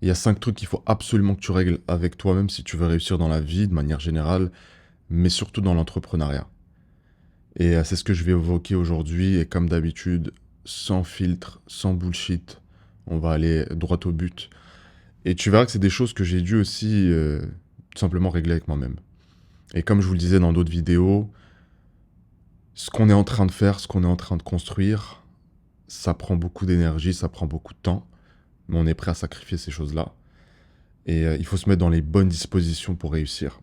Il y a 5 trucs qu'il faut absolument que tu règles avec toi-même si tu veux réussir dans la vie de manière générale, mais surtout dans l'entrepreneuriat. Et c'est ce que je vais évoquer aujourd'hui. Et comme d'habitude, sans filtre, sans bullshit, on va aller droit au but. Et tu verras que c'est des choses que j'ai dû aussi tout simplement régler avec moi-même. Et comme je vous le disais dans d'autres vidéos, ce qu'on est en train de faire, ce qu'on est en train de construire, ça prend beaucoup d'énergie, ça prend beaucoup de temps, mais on est prêt à sacrifier ces choses-là. Et il faut se mettre dans les bonnes dispositions pour réussir.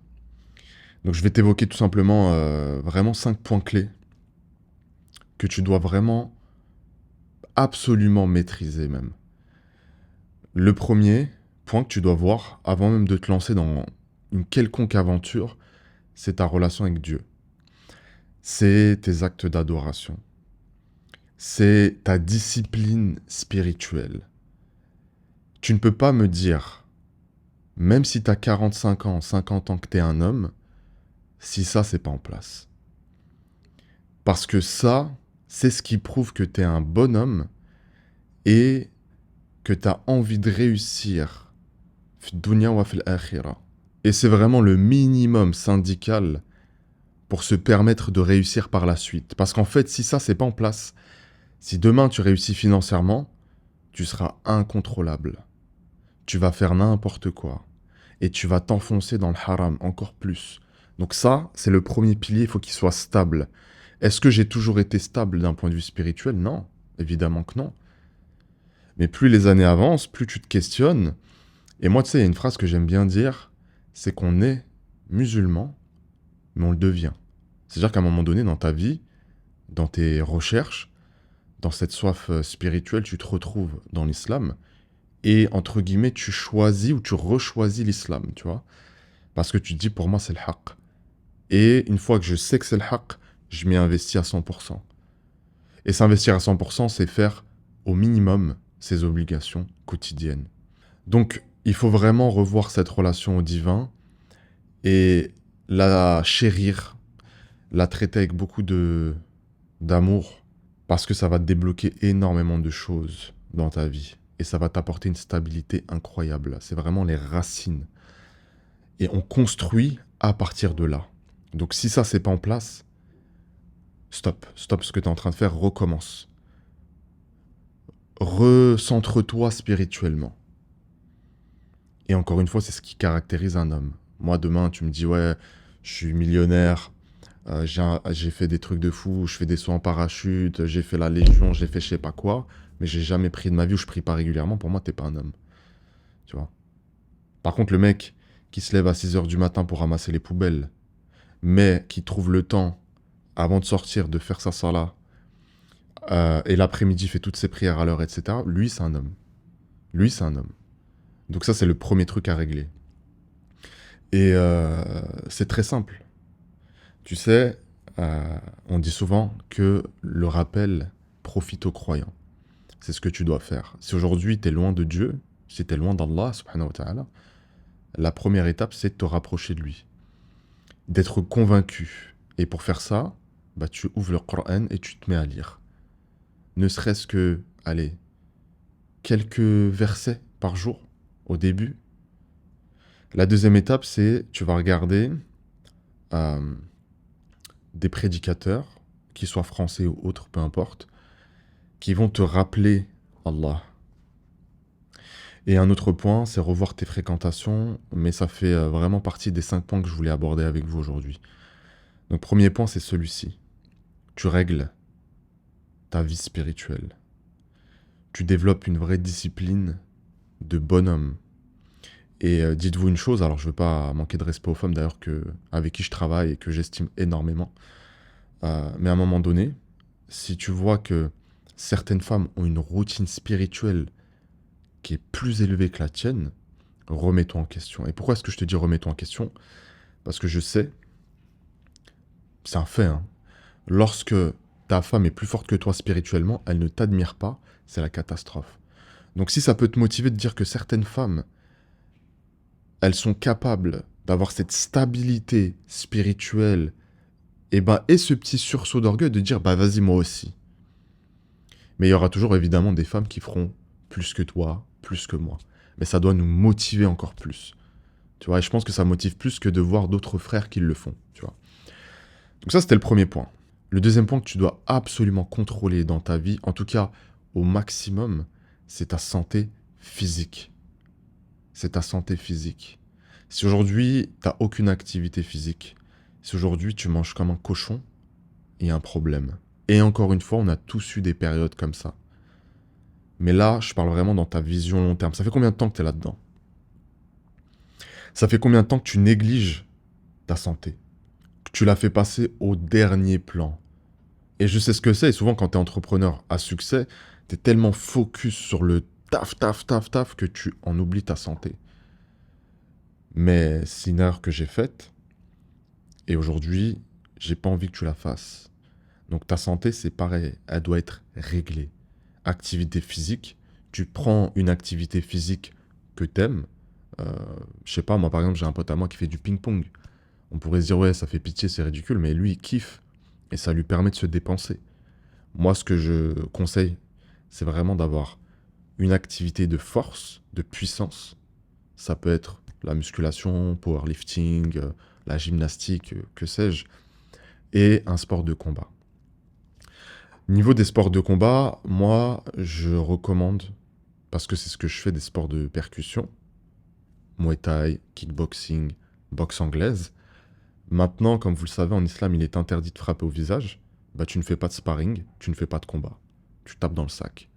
Donc je vais t'évoquer tout simplement vraiment 5 points clés que tu dois vraiment absolument maîtriser même. Le premier point que tu dois voir avant même de te lancer dans une quelconque aventure, c'est ta relation avec Dieu. C'est tes actes d'adoration. C'est ta discipline spirituelle. Tu ne peux pas me dire, même si tu as 45 ans, 50 ans que tu es un homme, si ça, c'est pas en place. Parce que ça, c'est ce qui prouve que tu es un bonhomme et que tu as envie de réussir. Fi dunya wa fil akhira. Et c'est vraiment le minimum syndical pour se permettre de réussir par la suite. Parce qu'en fait, si ça, c'est pas en place, si demain tu réussis financièrement, tu seras incontrôlable. Tu vas faire n'importe quoi. Et tu vas t'enfoncer dans le haram encore plus. Donc ça, c'est le premier pilier, il faut qu'il soit stable. Est-ce que j'ai toujours été stable d'un point de vue spirituel? Non, évidemment que non. Mais plus les années avancent, plus tu te questionnes. Et moi, tu sais, il y a une phrase que j'aime bien dire, c'est qu'on est musulman, mais on le devient. C'est-à-dire qu'à un moment donné, dans ta vie, dans tes recherches, dans cette soif spirituelle, tu te retrouves dans l'islam. Et entre guillemets, tu choisis ou tu rechoisis l'islam, tu vois. Parce que tu te dis, pour moi, c'est le haqq. Et une fois que je sais que c'est le haqq, je m'y investis à 100%. Et s'investir à 100%, c'est faire au minimum ses obligations quotidiennes. Donc, il faut vraiment revoir cette relation au divin et la chérir, la traiter avec beaucoup d'amour, parce que ça va te débloquer énormément de choses dans ta vie. Et ça va t'apporter une stabilité incroyable. C'est vraiment les racines. Et on construit à partir de là. Donc si ça, c'est pas en place, stop. Stop ce que tu es en train de faire, recommence. Recentre-toi spirituellement. Et encore une fois, c'est ce qui caractérise un homme. Moi, demain, tu me dis, ouais, je suis millionnaire, j'ai fait des trucs de fou, je fais des sauts en parachute, j'ai fait la Légion, j'ai fait je sais pas quoi, mais j'ai jamais pris de ma vie ou je prie pas régulièrement, pour moi, t'es pas un homme. Tu vois. Par contre, le mec qui se lève à 6 heures du matin pour ramasser les poubelles, mais qui trouve le temps, avant de sortir, de faire sa salat, et l'après-midi fait toutes ses prières à l'heure, etc., lui, c'est un homme. Lui, c'est un homme. Donc ça, c'est le premier truc à régler. Et c'est très simple. Tu sais, on dit souvent que le rappel profite aux croyants. C'est ce que tu dois faire. Si aujourd'hui, tu es loin de Dieu, si tu es loin d'Allah, subhanahu wa ta'ala, la première étape, c'est de te rapprocher de lui. D'être convaincu. Et pour faire ça, bah, tu ouvres le Coran et tu te mets à lire. Ne serait-ce que, allez, quelques versets par jour au début. La deuxième étape, c'est tu vas regarder euh, des prédicateurs, qu'ils soient français ou autres, peu importe, qui vont te rappeler Allah. Et un autre point, c'est revoir tes fréquentations, mais ça fait vraiment partie des 5 points que je voulais aborder avec vous aujourd'hui. Donc premier point, c'est celui-ci. Tu règles ta vie spirituelle. Tu développes une vraie discipline de bonhomme. Et dites-vous une chose, alors je ne veux pas manquer de respect aux femmes d'ailleurs avec qui je travaille et que j'estime énormément, mais à un moment donné, si tu vois que certaines femmes ont une routine spirituelle qui est plus élevée que la tienne, remets-toi en question. Et pourquoi est-ce que je te dis remets-toi en question? Parce que je sais, c'est un fait, hein, lorsque ta femme est plus forte que toi spirituellement, elle ne t'admire pas, c'est la catastrophe. Donc si ça peut te motiver de dire que certaines femmes, elles sont capables d'avoir cette stabilité spirituelle, et ce petit sursaut d'orgueil de dire, bah vas-y moi aussi. Mais il y aura toujours évidemment des femmes qui feront plus que toi, plus que moi. mais ça doit nous motiver encore plus. Tu vois, et je pense que ça motive plus que de voir d'autres frères qui le font, tu vois. Donc ça, c'était le premier point. Le deuxième point que tu dois absolument contrôler dans ta vie, en tout cas au maximum, c'est ta santé physique. C'est ta santé physique. Si aujourd'hui, tu n'as aucune activité physique, si aujourd'hui tu manges comme un cochon, il y a un problème. Et encore une fois, on a tous eu des périodes comme ça. Mais là, je parle vraiment dans ta vision long terme. Ça fait combien de temps que tu es là-dedans? Ça fait combien de temps que tu négliges ta santé? Que tu la fais passer au dernier plan? Et je sais ce que c'est. Et souvent, quand tu es entrepreneur à succès, tu es tellement focus sur le taf, taf, taf, taf que tu en oublies ta santé. Mais c'est une erreur que j'ai faite. Et aujourd'hui, j'ai pas envie que tu la fasses. Donc ta santé, c'est pareil. Elle doit être réglée. Activité physique. Tu prends une activité physique que t'aimes. Je sais pas, moi par exemple, j'ai un pote à moi qui fait du ping-pong. On pourrait se dire, ouais, ça fait pitié, c'est ridicule. Mais lui, il kiffe. Et ça lui permet de se dépenser. Moi, ce que je conseille, c'est vraiment d'avoir une activité de force, de puissance. Ça peut être la musculation, powerlifting, la gymnastique, que sais-je, et un sport de combat. Niveau des sports de combat, moi, je recommande, parce que c'est ce que je fais, des sports de percussion, Muay Thai, kickboxing, boxe anglaise. Maintenant, comme vous le savez, en islam, il est interdit de frapper au visage. Bah, tu ne fais pas de sparring, tu ne fais pas de combat. Tu tapes dans le sac.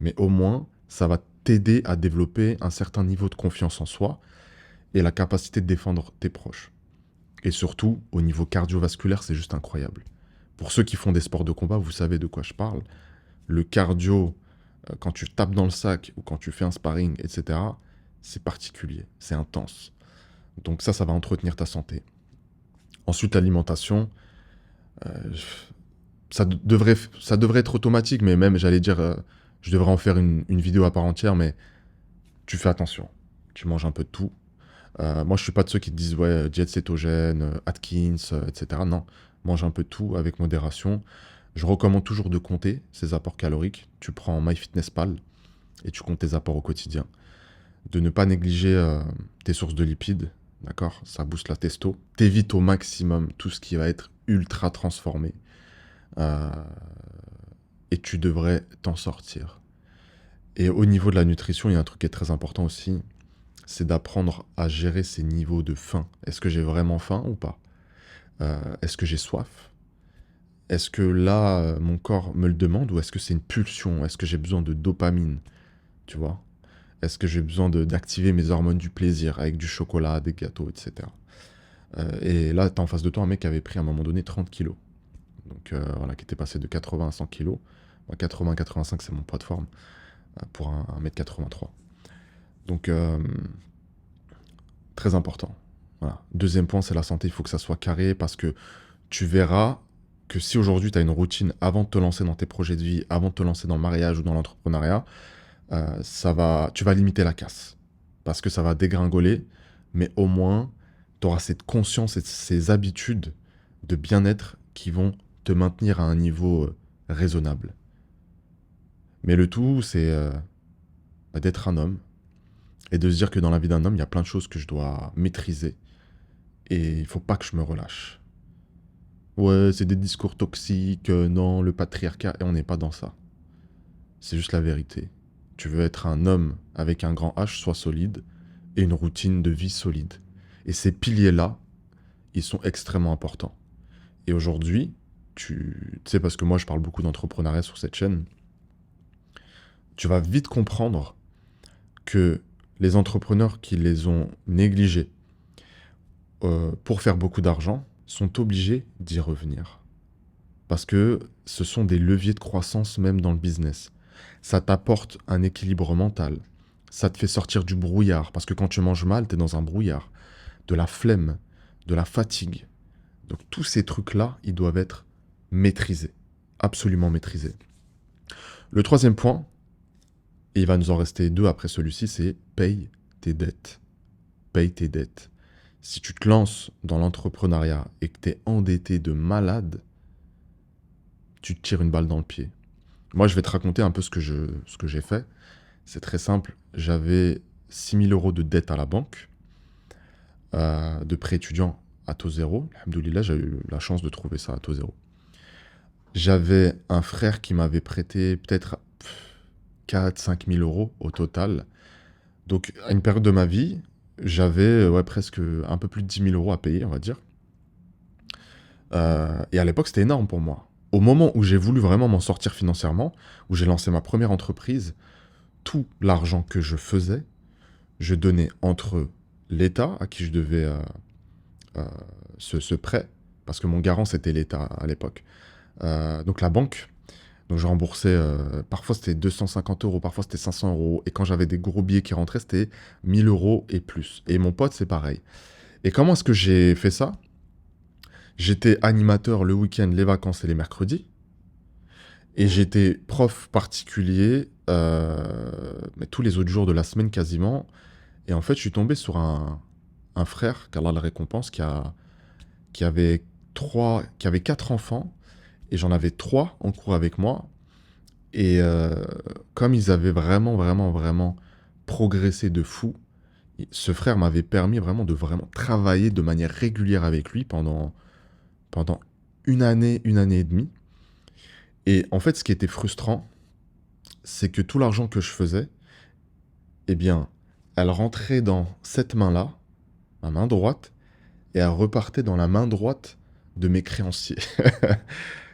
Mais au moins, ça va t'aider à développer un certain niveau de confiance en soi et la capacité de défendre tes proches. Et surtout, au niveau cardiovasculaire, c'est juste incroyable. Pour ceux qui font des sports de combat, vous savez de quoi je parle. Le cardio, quand tu tapes dans le sac ou quand tu fais un sparring, etc., c'est particulier, c'est intense. Donc ça va entretenir ta santé. Ensuite, l'alimentation, euh, ça devrait être automatique, mais même, j'allais dire, je devrais en faire une vidéo à part entière, mais tu fais attention. Tu manges un peu de tout. Moi, je suis pas de ceux qui te disent, ouais, diète cétogène, Atkins, etc. Non, mange un peu de tout avec modération. Je recommande toujours de compter ses apports caloriques. Tu prends MyFitnessPal et tu comptes tes apports au quotidien. De ne pas négliger tes sources de lipides, d'accord? Ça booste la testo. T'évites au maximum tout ce qui va être ultra transformé. Euh, et tu devrais t'en sortir. Et au niveau de la nutrition, il y a un truc qui est très important aussi, c'est d'apprendre à gérer ses niveaux de faim. Est-ce que j'ai vraiment faim ou pas? Est-ce que j'ai soif? Est-ce que là, mon corps me le demande ou est-ce que c'est une pulsion? Est-ce que j'ai besoin de dopamine? Tu vois? Est-ce que j'ai besoin d'activer mes hormones du plaisir avec du chocolat, des gâteaux, etc. Et là, tu as en face de toi un mec qui avait pris à un moment donné 30 kilos. Donc voilà, qui était passé de 80 à 100 kilos. 80-85, c'est mon poids de forme pour un 1m83. Donc, très important. Voilà. Deuxième point, c'est la santé. Il faut que ça soit carré parce que tu verras que si aujourd'hui tu as une routine avant de te lancer dans tes projets de vie, avant de te lancer dans le mariage ou dans l'entrepreneuriat, tu vas limiter la casse. Parce que ça va dégringoler, mais au moins, tu auras cette conscience et ces habitudes de bien-être qui vont te maintenir à un niveau raisonnable. Mais le tout, c'est d'être un homme et de se dire que dans la vie d'un homme, il y a plein de choses que je dois maîtriser et il faut pas que je me relâche. Ouais, c'est des discours toxiques, non, le patriarcat, et on n'est pas dans ça. C'est juste la vérité. Tu veux être un homme avec un grand H, sois solide, et une routine de vie solide. Et ces piliers-là, ils sont extrêmement importants. Et aujourd'hui, tu sais, parce que moi je parle beaucoup d'entrepreneuriat sur cette chaîne, tu vas vite comprendre que les entrepreneurs qui les ont négligés pour faire beaucoup d'argent sont obligés d'y revenir. Parce que ce sont des leviers de croissance même dans le business. Ça t'apporte un équilibre mental. Ça te fait sortir du brouillard. Parce que quand tu manges mal, tu es dans un brouillard. De la flemme, de la fatigue. Donc tous ces trucs-là, ils doivent être maîtrisés. Absolument maîtrisés. Le troisième point, et il va nous en rester deux après celui-ci, c'est paye tes dettes. Paye tes dettes. Si tu te lances dans l'entrepreneuriat et que tu es endetté de malade, tu te tires une balle dans le pied. Moi, je vais te raconter un peu ce que j'ai fait. C'est très simple. J'avais 6 000 euros de dette à la banque, de prêt étudiant à taux zéro. Alhamdoulilah, j'ai eu la chance de trouver ça à taux zéro. J'avais un frère qui m'avait prêté peut-être 4-5 000 euros au total. Donc, à une période de ma vie, j'avais ouais, presque un peu plus de 10 000 euros à payer, on va dire. Et à l'époque, c'était énorme pour moi. Au moment où j'ai voulu vraiment m'en sortir financièrement, où j'ai lancé ma première entreprise, tout l'argent que je faisais, je donnais entre l'État, à qui je devais euh, ce prêt, parce que mon garant, c'était l'État à l'époque. Donc la banque, donc je remboursais, parfois c'était 250 euros, parfois c'était 500 euros, et quand j'avais des gros billets qui rentraient, c'était 1000 euros et plus. Et mon pote, c'est pareil. Et comment est-ce que j'ai fait ça? J'étais animateur le week-end, les vacances et les mercredis. Et j'étais prof particulier mais tous les autres jours de la semaine quasiment. Et en fait, je suis tombé sur un frère, qu'Allah le récompense, qui avait qui avait 4 enfants. Et j'en avais 3 en cours avec moi. Et comme ils avaient vraiment, vraiment, vraiment progressé de fou, ce frère m'avait permis vraiment de vraiment travailler de manière régulière avec lui pendant une année et demie. Et en fait, ce qui était frustrant, c'est que tout l'argent que je faisais, eh bien, elle rentrait dans cette main-là, ma main droite, et elle repartait dans la main droite de mes créanciers.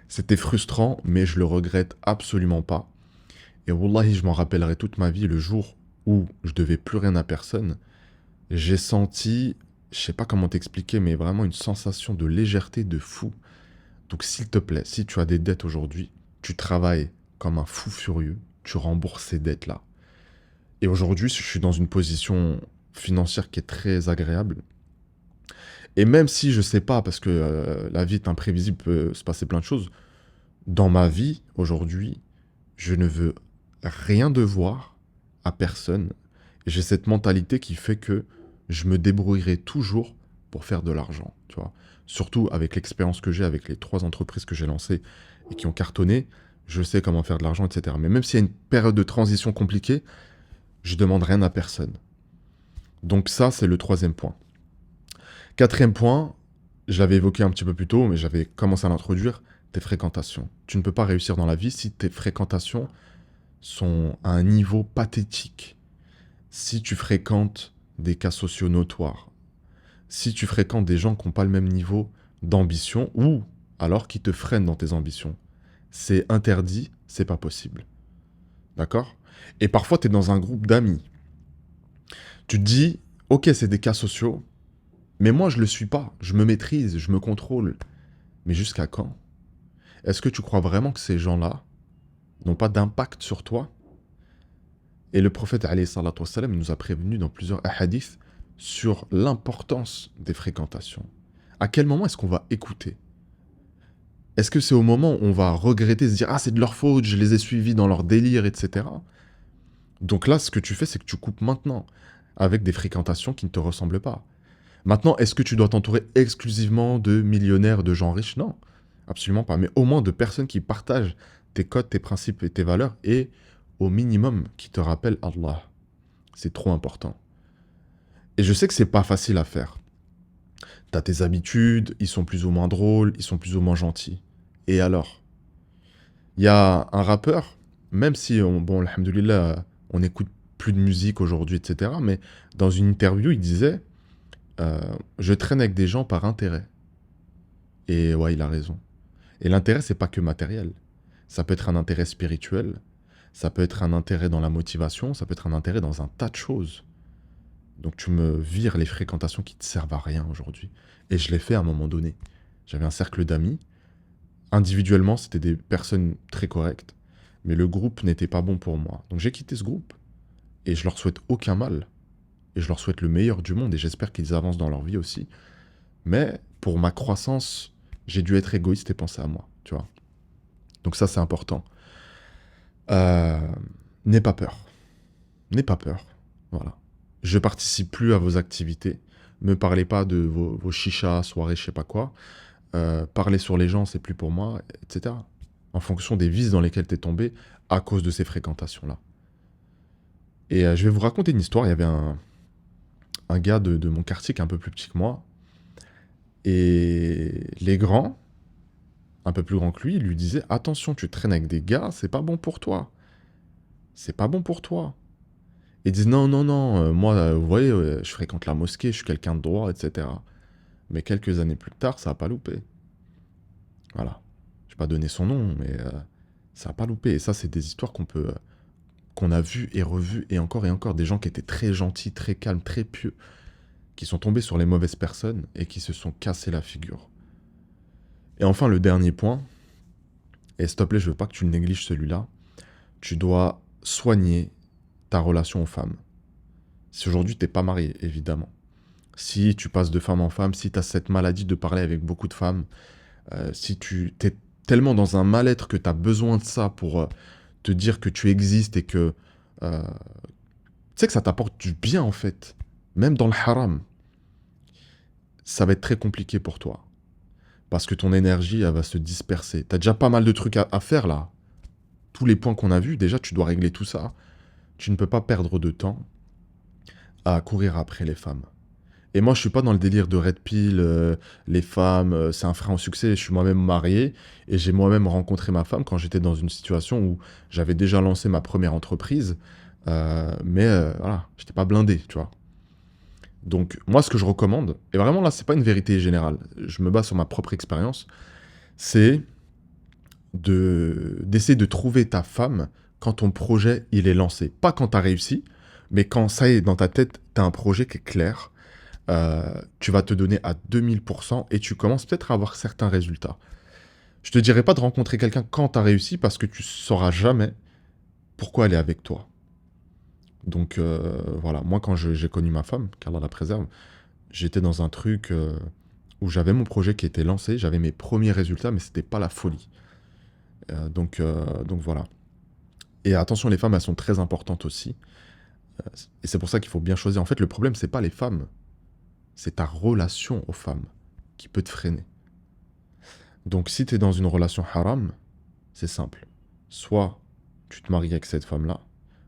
C'était frustrant, mais je le regrette absolument pas. Et wallahi, je m'en rappellerai toute ma vie le jour où je devais plus rien à personne. J'ai senti, je sais pas comment t'expliquer, mais vraiment une sensation de légèreté de fou. Donc s'il te plaît, si tu as des dettes aujourd'hui, tu travailles comme un fou furieux, tu rembourses ces dettes-là. Et aujourd'hui, je suis dans une position financière qui est très agréable. Et même si je sais pas, parce que la vie est imprévisible, peut se passer plein de choses, dans ma vie, aujourd'hui, je ne veux rien devoir à personne. Et j'ai cette mentalité qui fait que je me débrouillerai toujours pour faire de l'argent, tu vois. Surtout avec l'expérience que j'ai avec les 3 entreprises que j'ai lancées et qui ont cartonné, je sais comment faire de l'argent, etc. Mais même s'il y a une période de transition compliquée, je demande rien à personne. Donc ça, c'est le troisième point. Quatrième point, je l'avais évoqué un petit peu plus tôt, mais j'avais commencé à l'introduire, tes fréquentations. Tu ne peux pas réussir dans la vie si tes fréquentations sont à un niveau pathétique. Si tu fréquentes des cas sociaux notoires, si tu fréquentes des gens qui n'ont pas le même niveau d'ambition, ou alors qui te freinent dans tes ambitions, c'est interdit, c'est pas possible. D'accord? Et parfois, tu es dans un groupe d'amis. Tu te dis, ok, c'est des cas sociaux, mais moi, je le suis pas. Je me maîtrise, je me contrôle. Mais jusqu'à quand? Est-ce que tu crois vraiment que ces gens-là n'ont pas d'impact sur toi? Et le prophète, alayhi salatu wassalam, nous a prévenu dans plusieurs hadiths sur l'importance des fréquentations. À quel moment est-ce qu'on va écouter? Est-ce que c'est au moment où on va regretter, se dire «Ah, c'est de leur faute, je les ai suivis dans leur délire, etc.» Donc là, ce que tu fais, c'est que tu coupes maintenant, avec des fréquentations qui ne te ressemblent pas. Maintenant, est-ce que tu dois t'entourer exclusivement de millionnaires, de gens riches? Non, absolument pas. Mais au moins de personnes qui partagent tes codes, tes principes et tes valeurs, et au minimum qui te rappellent Allah. C'est trop important. Et je sais que c'est pas facile à faire. T'as tes habitudes, ils sont plus ou moins drôles, ils sont plus ou moins gentils. Et alors? Il y a un rappeur, même si, bon, alhamdoulilah, on n'écoute plus de musique aujourd'hui, etc. Mais dans une interview, il disait je traîne avec des gens par intérêt. Et ouais, il a raison. Et l'intérêt, c'est pas que matériel. Ça peut être un intérêt spirituel, ça peut être un intérêt dans la motivation, ça peut être un intérêt dans un tas de choses. Donc tu me vires les fréquentations qui te servent à rien aujourd'hui. Et je l'ai fait à un moment donné. J'avais un cercle d'amis. Individuellement, c'était des personnes très correctes. Mais le groupe n'était pas bon pour moi. Donc j'ai quitté ce groupe. Et je leur souhaite aucun mal. Et je leur souhaite le meilleur du monde. Et j'espère qu'ils avancent dans leur vie aussi. Mais pour ma croissance, j'ai dû être égoïste et penser à moi. Tu vois. Donc ça, c'est important. Euh, N'aie pas peur. N'aie pas peur. Voilà. Je participe plus à vos activités. Me parlez pas de vos chichas, soirées, je sais pas quoi. Parler sur les gens, c'est plus pour moi, etc. En fonction des vices dans lesquels tu es tombé à cause de ces fréquentations-là. Et je vais vous raconter une histoire. Il y avait un gars de mon quartier qui est un peu plus petit que moi. Et les grands, un peu plus grands que lui, lui disaient: attention, tu traînes avec des gars, c'est pas bon pour toi. C'est pas bon pour toi. Et ils disent: non, non, non, moi, vous voyez, je fréquente la mosquée, je suis quelqu'un de droit, etc. Mais quelques années plus tard, ça a pas loupé. Voilà. Je vais pas donner son nom, mais ça a pas loupé. Et ça, c'est des histoires qu'on a vues et revues et encore. Des gens qui étaient très gentils, très calmes, très pieux, qui sont tombés sur les mauvaises personnes et qui se sont cassés la figure. Et enfin, le dernier point, et s'il te plaît, je veux pas que tu le négliges celui-là, tu dois soigner ta relation aux femmes. Si aujourd'hui t'es pas marié, évidemment. Si tu passes de femme en femme, si tu as cette maladie de parler avec beaucoup de femmes, si tu t'es tellement dans un mal-être que tu as besoin de ça pour te dire que tu existes et que tu sais que ça t'apporte du bien en fait, même dans le haram, ça va être très compliqué pour toi. Parce que ton énergie, elle va se disperser. Tu as déjà pas mal de trucs à faire là. Tous les points qu'on a vus, déjà tu dois régler tout ça. Tu ne peux pas perdre de temps à courir après les femmes. Et moi, je suis pas dans le délire de red pill, les femmes, c'est un frein au succès. Je suis moi-même marié et j'ai moi-même rencontré ma femme quand j'étais dans une situation où j'avais déjà lancé ma première entreprise, mais voilà, j'étais pas blindé, tu vois. Donc moi, ce que je recommande, et vraiment là, c'est pas une vérité générale, je me base sur ma propre expérience, c'est d'essayer de trouver ta femme quand ton projet il est lancé. Pas quand tu as réussi, mais quand ça y est, dans ta tête, tu as un projet qui est clair, tu vas te donner à 2000% et tu commences peut-être à avoir certains résultats. Je te dirais pas de rencontrer quelqu'un quand tu as réussi parce que tu sauras jamais pourquoi elle est avec toi. Donc voilà, moi quand j'ai connu ma femme, qu'Allah la préserve, j'étais dans un truc où j'avais mon projet qui était lancé, j'avais mes premiers résultats, mais c'était pas la folie. Donc voilà. Et attention, les femmes, elles sont très importantes aussi. Et c'est pour ça qu'il faut bien choisir. En fait, le problème, c'est pas les femmes, c'est ta relation aux femmes qui peut te freiner. Donc si tu es dans une relation haram, c'est simple. Soit tu te maries avec cette femme-là,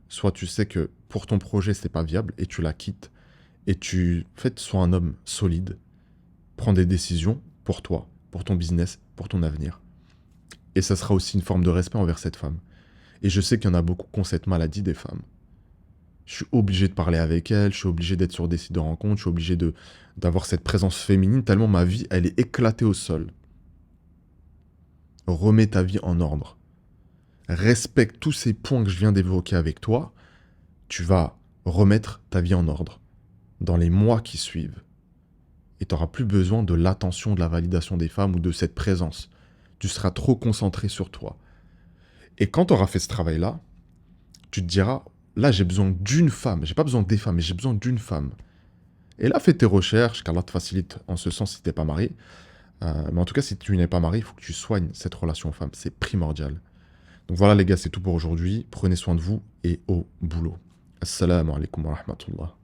soit tu sais que pour ton projet, c'est pas viable et tu la quittes. Et en fait, sois un homme solide, prends des décisions pour toi, pour ton business, pour ton avenir. Et ça sera aussi une forme de respect envers cette femme. Et je sais qu'il y en a beaucoup qui ont cette maladie des femmes. Je suis obligé de parler avec elles, je suis obligé d'être sur des sites de rencontres, je suis obligé d'avoir cette présence féminine, tellement ma vie, elle est éclatée au sol. Remets ta vie en ordre. Respecte tous ces points que je viens d'évoquer avec toi, tu vas remettre ta vie en ordre dans les mois qui suivent. Et tu n'auras plus besoin de l'attention, de la validation des femmes ou de cette présence. Tu seras trop concentré sur toi. Et quand tu auras fait ce travail-là, tu te diras, là j'ai besoin d'une femme, j'ai pas besoin des femmes, mais j'ai besoin d'une femme. Et là, fais tes recherches, qu'Allah te facilite en ce sens si tu n'es pas marié. Mais en tout cas, si tu n'es pas marié, il faut que tu soignes cette relation aux femmes. C'est primordial. Donc voilà les gars, c'est tout pour aujourd'hui. Prenez soin de vous et au boulot. Assalamu alaikum wa rahmatullah.